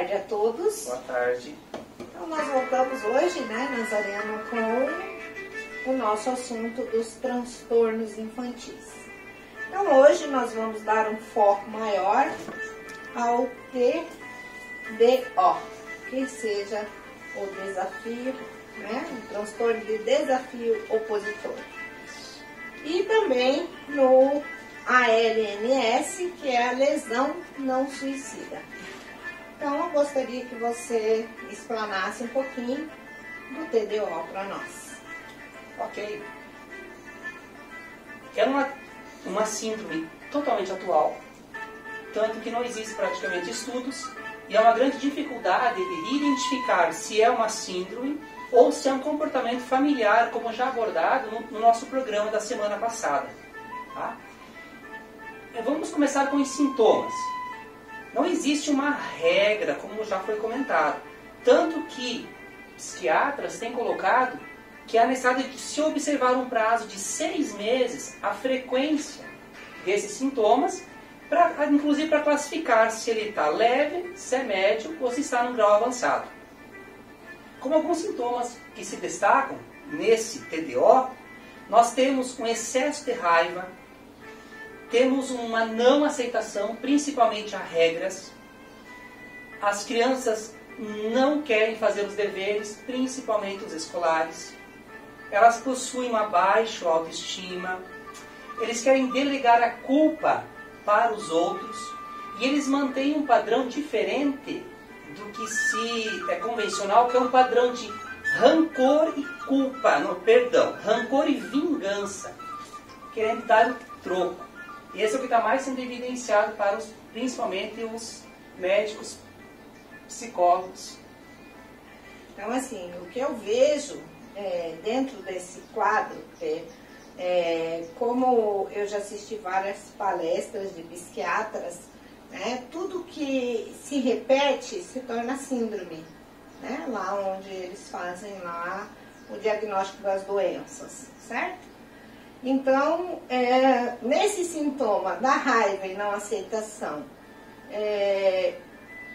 tarde a todos. Boa tarde. Então nós voltamos hoje, né, Nazareno, com o nosso assunto dos transtornos infantis. Então hoje nós vamos dar um foco maior ao TDO, que seja o desafio, né, um transtorno de desafio opositor. E também no ALNS, que é a lesão não suicida. Então eu gostaria que você explanasse um pouquinho do TDO para nós. Ok. É uma síndrome totalmente atual, tanto que não existe praticamente estudos, e é uma grande dificuldade de identificar se é uma síndrome ou se é um comportamento familiar, como já abordado no nosso programa da semana passada. Tá? Vamos começar com os sintomas. Não existe uma regra, como já foi comentado. Tanto que psiquiatras têm colocado que é necessário de se observar um prazo de 6 meses a frequência desses sintomas, inclusive para classificar se ele está leve, se é médio ou se está num grau avançado. Como alguns sintomas que se destacam nesse TDO, nós temos um excesso de raiva, temos uma não aceitação, principalmente a regras. As crianças não querem fazer os deveres, principalmente os escolares. Elas possuem uma baixa autoestima. Eles querem delegar a culpa para os outros. E eles mantêm um padrão diferente do que se é convencional, que é um padrão de rancor e culpa. Não, perdão, rancor e vingança. Querendo dar o troco. E esse é o que está mais sendo evidenciado para principalmente os médicos, psicólogos. Então, assim, o que eu vejo dentro desse quadro, como eu já assisti várias palestras de psiquiatras, né, tudo que se repete se torna síndrome, né, lá onde eles fazem lá o diagnóstico das doenças, certo? Então, nesse sintoma da raiva e não aceitação,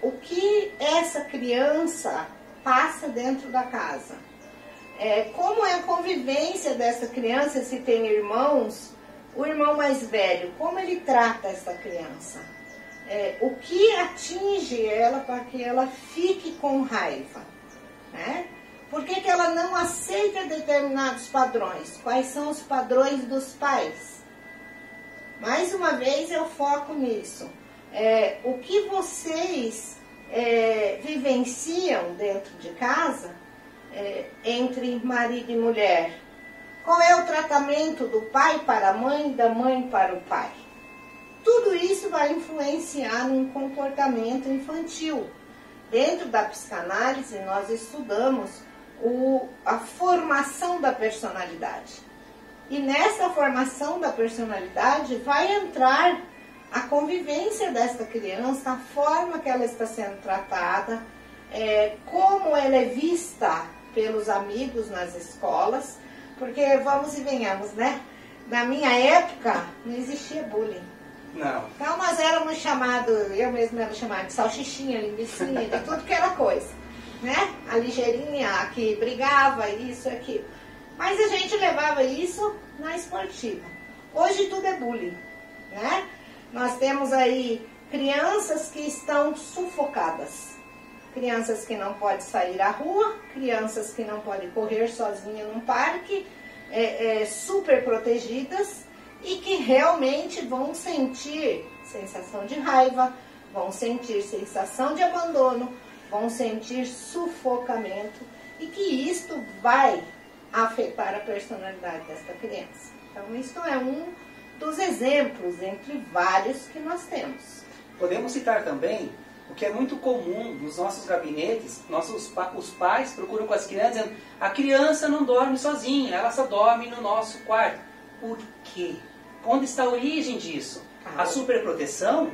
o que essa criança passa dentro da casa? Como é a convivência dessa criança, se tem irmãos, o irmão mais velho, como ele trata essa criança? O que atinge ela para que ela fique com raiva, né? Por que ela não aceita determinados padrões? Quais são os padrões dos pais? Mais uma vez eu foco nisso. O que vocês vivenciam dentro de casa, entre marido e mulher? Qual é o tratamento do pai para a mãe, da mãe para o pai? Tudo isso vai influenciar num comportamento infantil. Dentro da psicanálise, nós estudamos a formação da personalidade. E nessa formação da personalidade vai entrar a convivência desta criança, a forma que ela está sendo tratada, como ela é vista pelos amigos nas escolas, porque vamos e venhamos, né? Na minha época não existia bullying. Não. Então nós éramos chamados, eu mesma era chamada de salchichinha, linguicinha, de tudo que era coisa. Né? A ligeirinha, a que brigava, isso e aquilo. Mas a gente levava isso na esportiva. Hoje tudo é bullying, né? Nós temos aí crianças que estão sufocadas. Crianças que não podem sair à rua, crianças que não podem correr sozinha num parque, super protegidas e que realmente vão sentir sensação de raiva, vão sentir sensação de abandono, vão sentir sufocamento e que isto vai afetar a personalidade desta criança. Então, isto é um dos exemplos entre vários que nós temos. Podemos citar também o que é muito comum nos nossos gabinetes, os pais procuram com as crianças dizendo: a criança não dorme sozinha, ela só dorme no nosso quarto. Por quê? Onde está a origem disso? A superproteção?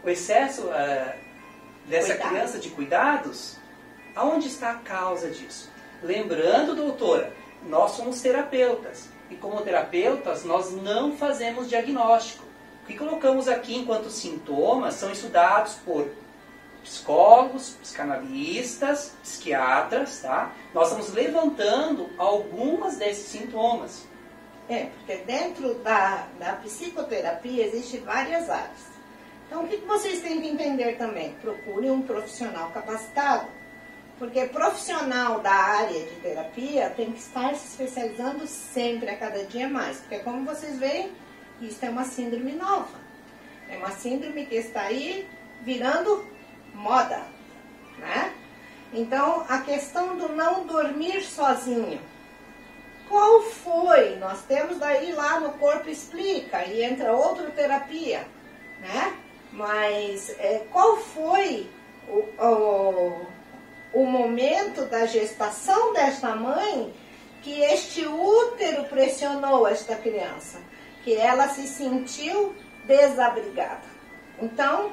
O excesso dessa criança de cuidados? Aonde está a causa disso? Lembrando, doutora, nós somos terapeutas. E como terapeutas, nós não fazemos diagnóstico. O que colocamos aqui enquanto sintomas são estudados por psicólogos, psicanalistas, psiquiatras, tá? Nós estamos levantando algumas desses sintomas. Porque dentro da psicoterapia existem várias áreas. Então, o que vocês têm que entender também? Procure um profissional capacitado. Porque profissional da área de terapia tem que estar se especializando sempre, a cada dia mais. Porque como vocês veem, isso é uma síndrome nova. É uma síndrome que está aí virando moda, né? Então, a questão do não dormir sozinho. Qual foi? Nós temos daí lá no Corpo Explica, e entra outra terapia, né? Mas qual foi o momento da gestação desta mãe que este útero pressionou esta criança? Que ela se sentiu desabrigada. Então,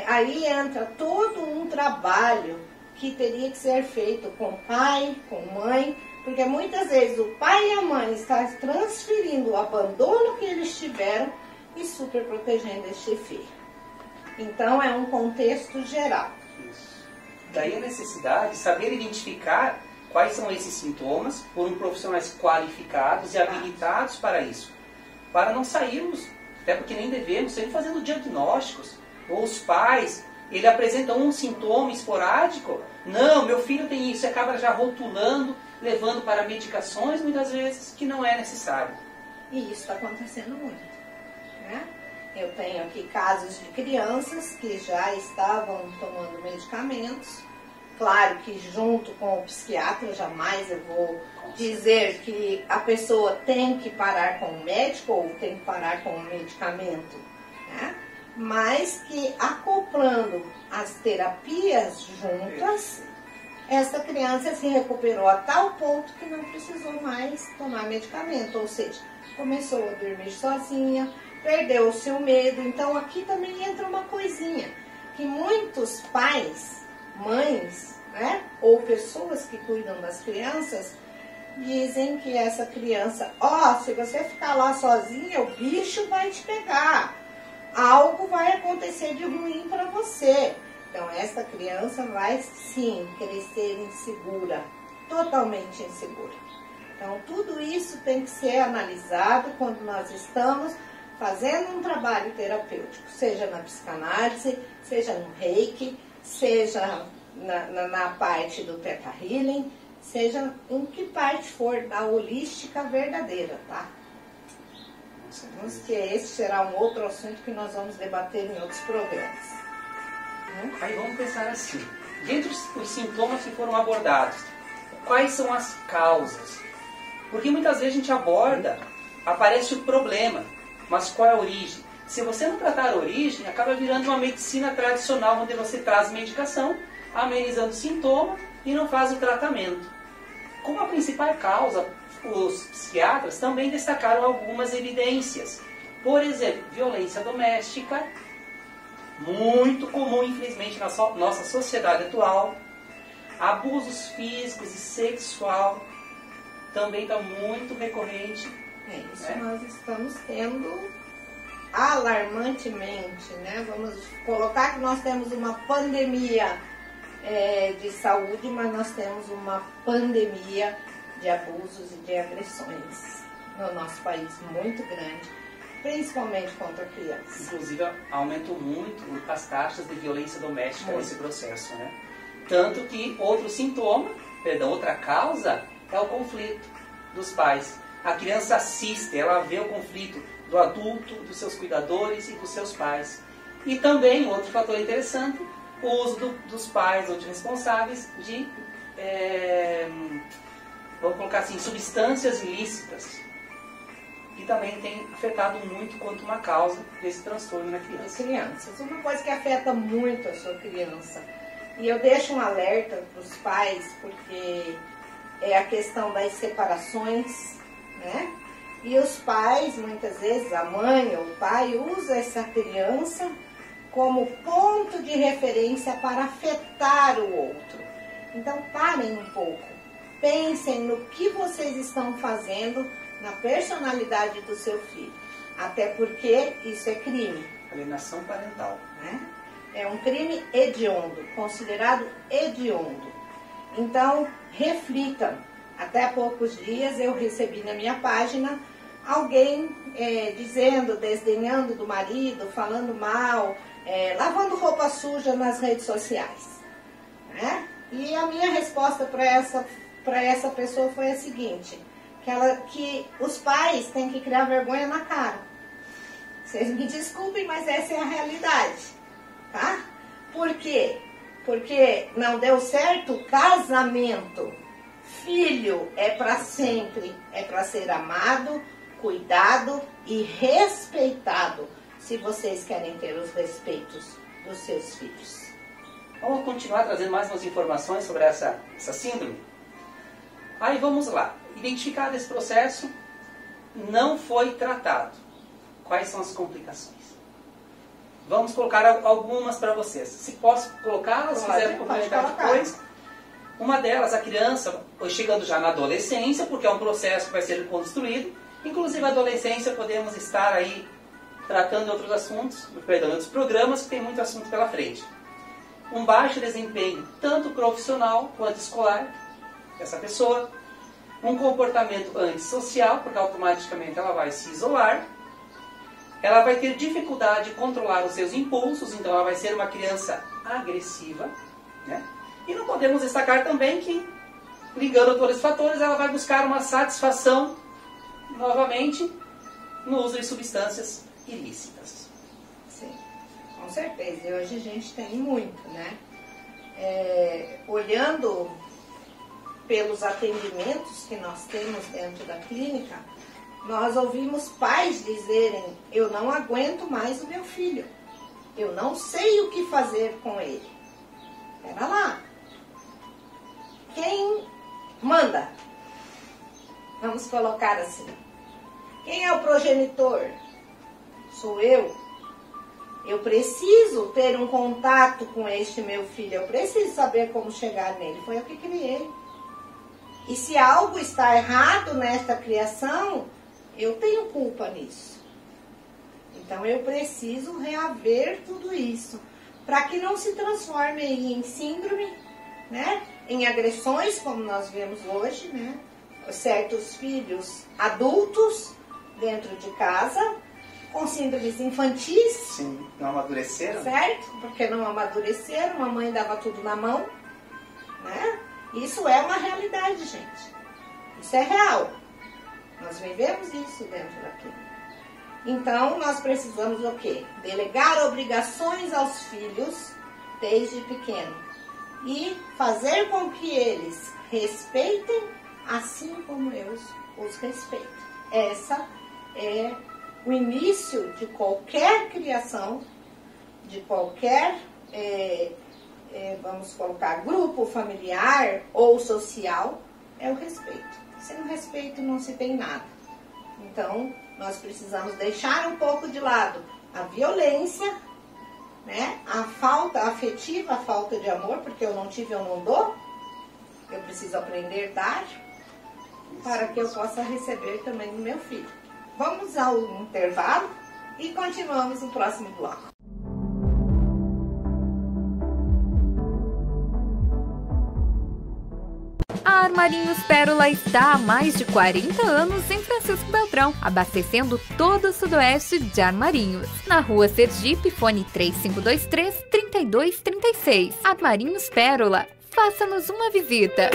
aí entra todo um trabalho que teria que ser feito com pai, com mãe, porque muitas vezes o pai e a mãe estão transferindo o abandono que eles tiveram e super protegendo este filho. Então, é um contexto geral. Isso. Daí a necessidade de saber identificar quais são esses sintomas por profissionais qualificados e habilitados para isso. Para não sairmos, até porque nem devemos, sempre fazendo diagnósticos. Ou os pais, ele apresenta um sintoma esporádico. Não, meu filho tem isso. E acaba já rotulando, levando para medicações, muitas vezes, que não é necessário. E isso está acontecendo muito, né? Eu tenho aqui casos de crianças que já estavam tomando medicamentos. Claro que junto com o psiquiatra, jamais eu vou dizer que a pessoa tem que parar com o médico ou tem que parar com o medicamento, né? Mas que acoplando as terapias juntas, essa criança se recuperou a tal ponto que não precisou mais tomar medicamento, ou seja, começou a dormir sozinha, perdeu o seu medo. Então aqui também entra uma coisinha, que muitos pais, mães, né, ou pessoas que cuidam das crianças, dizem que essa criança, se você ficar lá sozinha, o bicho vai te pegar, algo vai acontecer de ruim para você. Então essa criança vai sim crescer insegura, totalmente insegura. Então tudo isso tem que ser analisado quando nós estamos fazendo um trabalho terapêutico, seja na psicanálise, seja no reiki, seja na parte do Theta Healing, seja em que parte for da holística verdadeira, tá? Sabemos que esse será um outro assunto que nós vamos debater em outros programas. Aí vamos pensar assim, dentre os sintomas que foram abordados, quais são as causas? Porque muitas vezes a gente aborda, aparece o problema, mas qual é a origem? Se você não tratar a origem, acaba virando uma medicina tradicional, onde você traz medicação, amenizando o sintoma e não faz o tratamento. Como a principal causa, os psiquiatras também destacaram algumas evidências. Por exemplo, violência doméstica, muito comum, infelizmente, na nossa sociedade atual. Abusos físicos e sexual, também está muito recorrente. Isso nós estamos tendo alarmantemente, né? Vamos colocar que nós temos uma pandemia de saúde, mas nós temos uma pandemia de abusos e de agressões no nosso país muito grande, principalmente contra crianças. Inclusive, aumentou muito as taxas de violência doméstica nesse processo, né? Tanto que outra causa é o conflito dos pais. A criança assiste, ela vê o conflito do adulto, dos seus cuidadores e dos seus pais. E também, outro fator interessante, o uso dos pais ou de responsáveis de, vamos colocar assim, substâncias ilícitas, que também tem afetado muito quanto uma causa desse transtorno na criança. Crianças, uma coisa que afeta muito a sua criança, e eu deixo um alerta para os pais, porque é a questão das separações, né? E os pais, muitas vezes, a mãe ou o pai, usa essa criança como ponto de referência para afetar o outro. Então, parem um pouco. Pensem no que vocês estão fazendo na personalidade do seu filho. Até porque isso é crime. Alienação parental. Né? É um crime hediondo, considerado hediondo. Então, reflitam. Até há poucos dias eu recebi na minha página alguém dizendo, desdenhando do marido, falando mal, lavando roupa suja nas redes sociais. Né? E a minha resposta para essa pessoa foi a seguinte, que os pais têm que criar vergonha na cara. Vocês me desculpem, mas essa é a realidade. Tá? Por quê? Porque não deu certo o casamento. Filho é para sempre, é para ser amado, cuidado e respeitado, se vocês querem ter os respeitos dos seus filhos. Vamos continuar trazendo mais umas informações sobre essa síndrome? Aí vamos lá. Identificado esse processo, não foi tratado. Quais são as complicações? Vamos colocar algumas para vocês. Se posso colocá-las, se quiser complementar depois. Uma delas, a criança, chegando já na adolescência, porque é um processo que vai ser construído. Inclusive, a adolescência, podemos estar aí tratando de outros assuntos, outros programas, que tem muito assunto pela frente. Um baixo desempenho, tanto profissional quanto escolar, dessa pessoa. Um comportamento antissocial, porque automaticamente ela vai se isolar. Ela vai ter dificuldade de controlar os seus impulsos, então ela vai ser uma criança agressiva, né? E não podemos destacar também que, ligando a todos os fatores, ela vai buscar uma satisfação, novamente, no uso de substâncias ilícitas. Sim, com certeza. E hoje a gente tem muito, né? Olhando pelos atendimentos que nós temos dentro da clínica, nós ouvimos pais dizerem, eu não aguento mais o meu filho. Eu não sei o que fazer com ele. Espera lá. Quem manda? Vamos colocar assim. Quem é o progenitor? Sou eu. Eu preciso ter um contato com este meu filho. Eu preciso saber como chegar nele. Foi eu que criei. E se algo está errado nesta criação, eu tenho culpa nisso. Então eu preciso reaver tudo isso, para que não se transforme em síndrome, né? Em agressões, como nós vemos hoje, né? Certos filhos adultos dentro de casa, com síndromes infantis. Sim, não amadureceram. Certo? Porque não amadureceram, a mãe dava tudo na mão, né? Isso é uma realidade, gente. Isso é real. Nós vivemos isso dentro daqui. Então, nós precisamos o quê? Delegar obrigações aos filhos desde pequeno. E fazer com que eles respeitem assim como eu os respeito. Essa é o início de qualquer criação, de qualquer, vamos colocar, grupo familiar ou social, é o respeito. Sem o respeito não se tem nada. Então, nós precisamos deixar um pouco de lado a violência, né? A falta afetiva, a falta de amor, porque eu não tive, eu não dou. Eu preciso aprender a dar para que eu possa receber também do meu filho. Vamos ao intervalo e continuamos no próximo bloco. A Armarinhos Pérola está há mais de 40 anos em Francisco Beltrão, abastecendo todo o sudoeste de Armarinhos. Na rua Sergipe, fone 3523-3236. Armarinhos Pérola, faça-nos uma visita.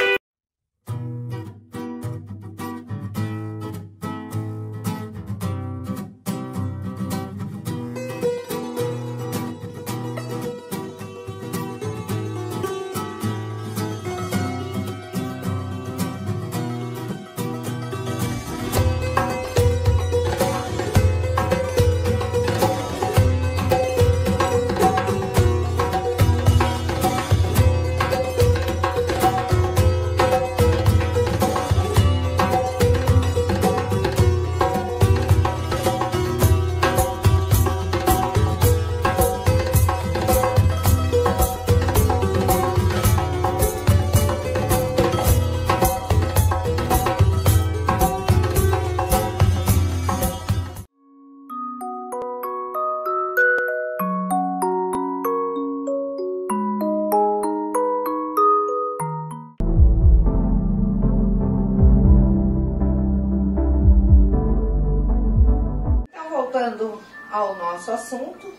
voltando ao nosso assunto,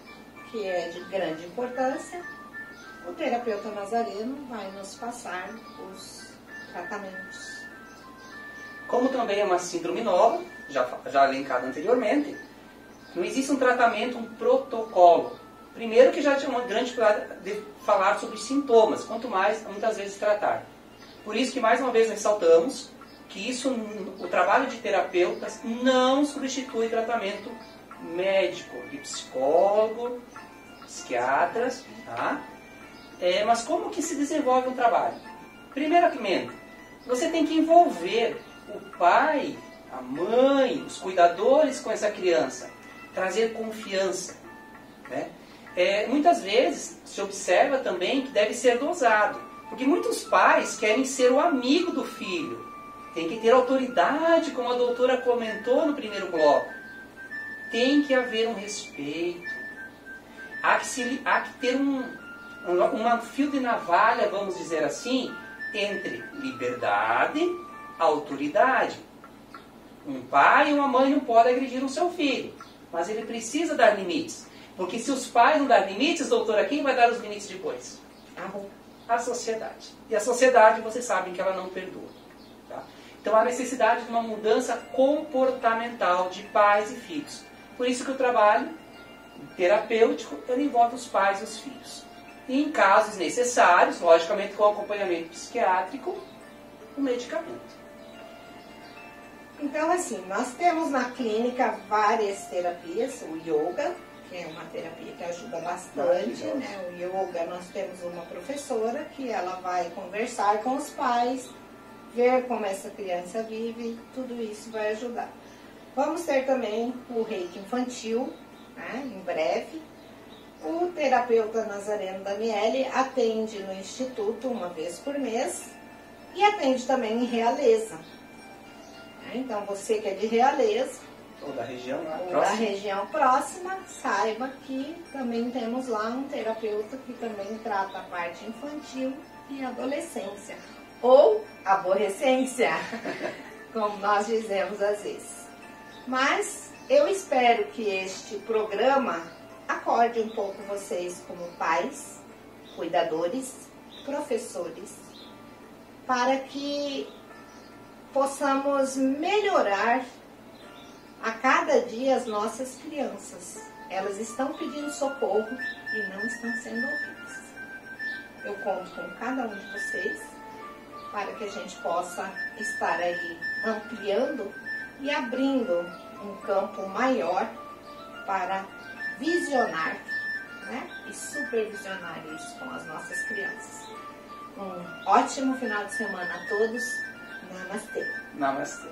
que é de grande importância, o terapeuta Nazareno vai nos passar os tratamentos. Como também é uma síndrome nova, já elencada anteriormente, não existe um tratamento, um protocolo. Primeiro que já tinha uma grande de falar sobre sintomas, quanto mais, muitas vezes, tratar. Por isso que, mais uma vez, ressaltamos que o trabalho de terapeutas não substitui tratamento médico, de psicólogo, psiquiatras, tá? Mas como que se desenvolve um trabalho? Primeiramente, você tem que envolver o pai, a mãe, os cuidadores com essa criança, trazer confiança, né? Muitas vezes se observa também que deve ser dosado, porque muitos pais querem ser o amigo do filho, tem que ter autoridade, como a doutora comentou no primeiro bloco, tem que haver um respeito, há que ter um fio de navalha, vamos dizer assim, entre liberdade e autoridade. Um pai e uma mãe não podem agredir o seu filho, mas ele precisa dar limites. Porque se os pais não darem limites, doutora, quem vai dar os limites depois? A sociedade. E a sociedade, vocês sabem que ela não perdoa. Tá? Então há necessidade de uma mudança comportamental de pais e filhos. Por isso que o trabalho terapêutico ele envolve os pais e os filhos. E em casos necessários, logicamente com acompanhamento psiquiátrico, o medicamento. Então, assim, nós temos na clínica várias terapias, o yoga, que é uma terapia que ajuda bastante, né? O yoga, nós temos uma professora que ela vai conversar com os pais, ver como essa criança vive, tudo isso vai ajudar. Vamos ter também o reiki infantil, né? Em breve. O terapeuta Nazareno Daniele atende no Instituto uma vez por mês e atende também em Realeza. Então, você que é de Realeza, ou da região da região próxima, saiba que também temos lá um terapeuta que também trata a parte infantil e adolescência, ou aborrecência, como nós dizemos às vezes. Mas eu espero que este programa acorde um pouco vocês como pais, cuidadores, professores, para que possamos melhorar a cada dia as nossas crianças. Elas estão pedindo socorro e não estão sendo ouvidas. Eu conto com cada um de vocês para que a gente possa estar aí ampliando e abrindo um campo maior para visionar, né? E supervisionar isso com as nossas crianças. Um ótimo final de semana a todos. Namastê. Namastê.